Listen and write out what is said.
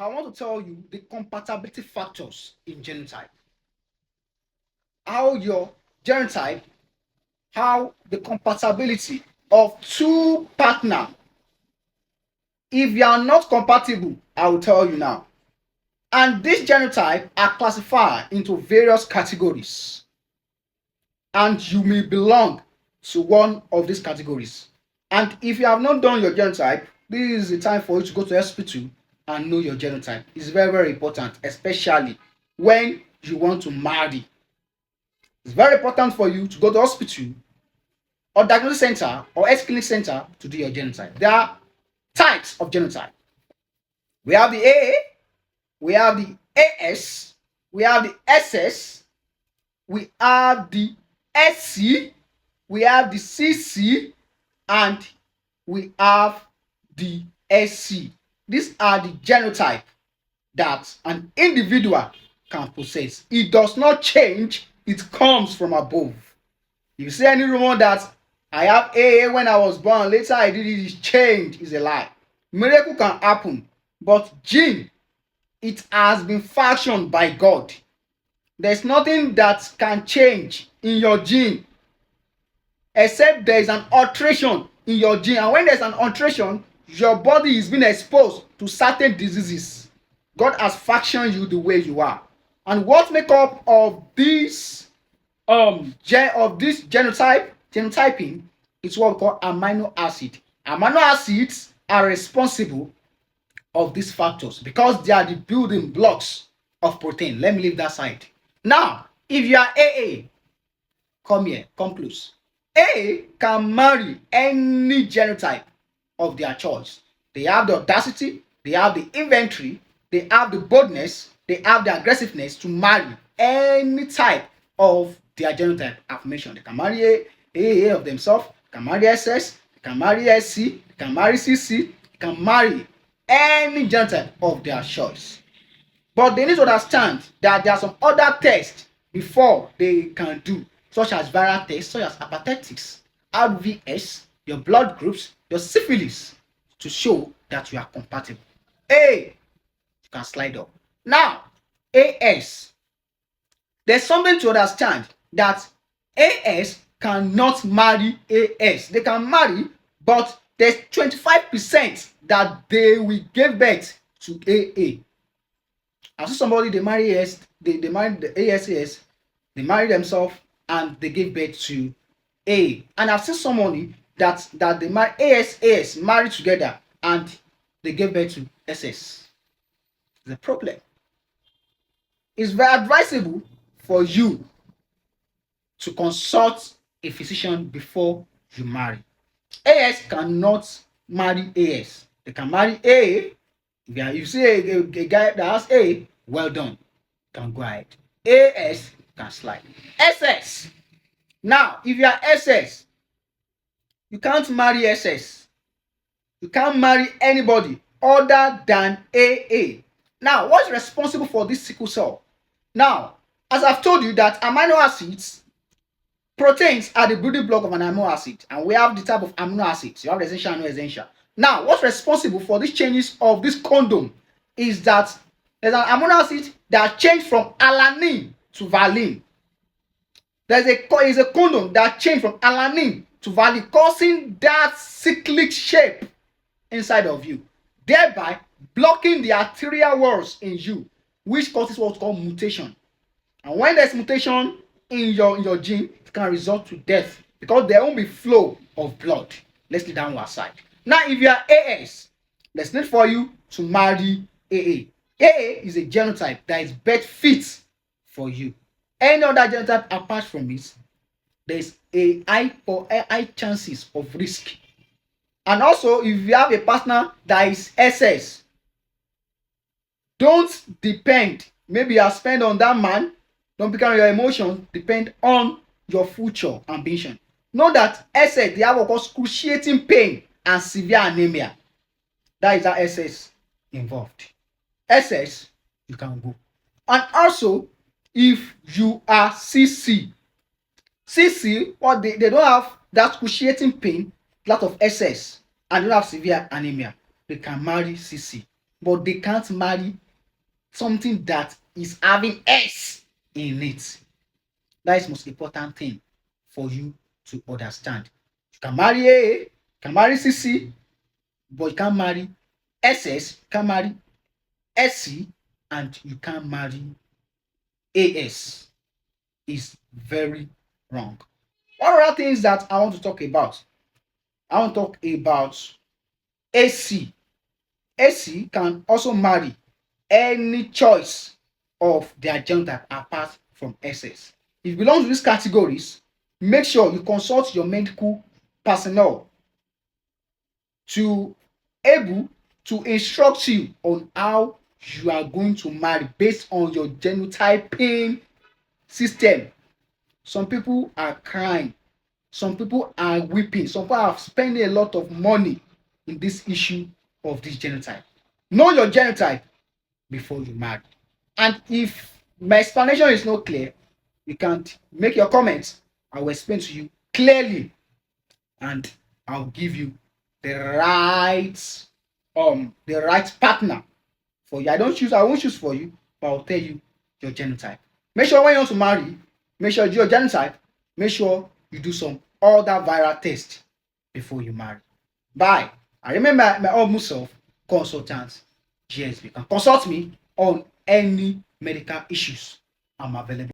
I want to tell you the compatibility factors in genotype. How your genotype, how the compatibility of two partner. If you are not compatible, I will tell you now. And these genotypes are classified into various categories. And you may belong to one of these categories. And if you have not done your genotype, this is the time for you to go to hospital and know your genotype. It's very, very important, especially when you want to marry. It's very important for you to go to hospital or diagnosis center or health clinic center to do your genotype. There are types of genotype. We have the AA, we have the AS, we have the SS, we have the SC, we have the CC, and we have the SC. These are the genotype that an individual can possess. It does not change, it comes from above. You see any rumor that I have AA when I was born, later I did it, it changed, is a lie. Miracle can happen, but gene, it has been fashioned by God. There's nothing that can change in your gene except there is an alteration in your gene, and when there's an alteration, your body is being exposed to certain diseases. God has fashioned you the way you are. And what make up of this genotyping is what we call amino acid. Amino acids are responsible of these factors because they are the building blocks of protein. Let me leave that side. Now, if you are AA, come here, come close. A can marry any genotype of their choice. They have the audacity, they have the inventory, they have the boldness, they have the aggressiveness to marry any type of their genotype affirmation. They can marry AA of themselves, they can marry SS, they can marry SC, they can marry CC, they can marry any genotype of their choice. But they need to understand that there are some other tests before they can do, such as viral tests, such as hepatitis, RVS, your blood groups, your syphilis, to show that you are compatible. A, you can slide up. Now, AS. There's something to understand that AS cannot marry AS. They can marry, but there's 25% that they will give birth to AA. I see somebody, they marry AS, they marry the ASAS, they marry themselves and they give birth to A. And I've seen somebody that they marry AS married together and they give birth to SS. The problem. It's very advisable for you to consult a physician before you marry. AS cannot marry AS. They can marry A. If you see a guy that has A, well done, can go ahead. AS can slide. SS. Now, if you are SS, you can't marry SS. You can't marry anybody other than AA. Now, what's responsible for this sickle cell? Now, as I've told you that amino acids, proteins are the building block of an amino acid, and we have the type of amino acids. You have essential and non-essential. Now, what's responsible for these changes of this condom is that there's an amino acid that changed from alanine to valine. There is a condom that changed from alanine to valine, causing that cyclic shape inside of you, thereby blocking the arterial walls in you, which causes what's called mutation. And when there's mutation in your gene, it can result to death because there won't be flow of blood. Let's leave that one aside. Now, if you are AS, there's need for you to marry AA. AA is a genotype that is best fit for you. Any other genotype apart from it, there's a high chances of risk. And also, if you have a partner that is SS, don't depend. Maybe you are spent on that man. Don't become your emotions depend on your future ambition. Know that SS, they have what excruciating pain and severe anemia. That is how SS involved. SS, you can go. And also, if you are CC, what they don't have that excruciating pain, lot of SS, and don't have severe anemia, they can marry CC. but they can't marry something that is having S in it. That is the most important thing for you to understand. You can marry AA, you can marry CC, but you can't marry SS, you can't marry SC, and you can't marry AS. Is very wrong. What other things that I want to talk about? I want to talk about AC. AC can also marry any choice of their genotype apart from SS. If you belong to these categories, make sure you consult your medical personnel to able to instruct you on how you are going to marry based on your genotyping system. Some people are crying, some people are weeping, some people are spending a lot of money in this issue of this genotype. Know your genotype before you marry. And if my explanation is not clear, you can make your comments. I will explain to you clearly, and I'll give you the right partner for you. I won't choose for you, but I'll tell you your genotype. Make sure when you want to marry, make sure you do your genotype. Make sure you do some other viral test before you marry. Bye. I remember my almost self consultant GSB. You can consult me on any medical issues. I'm available.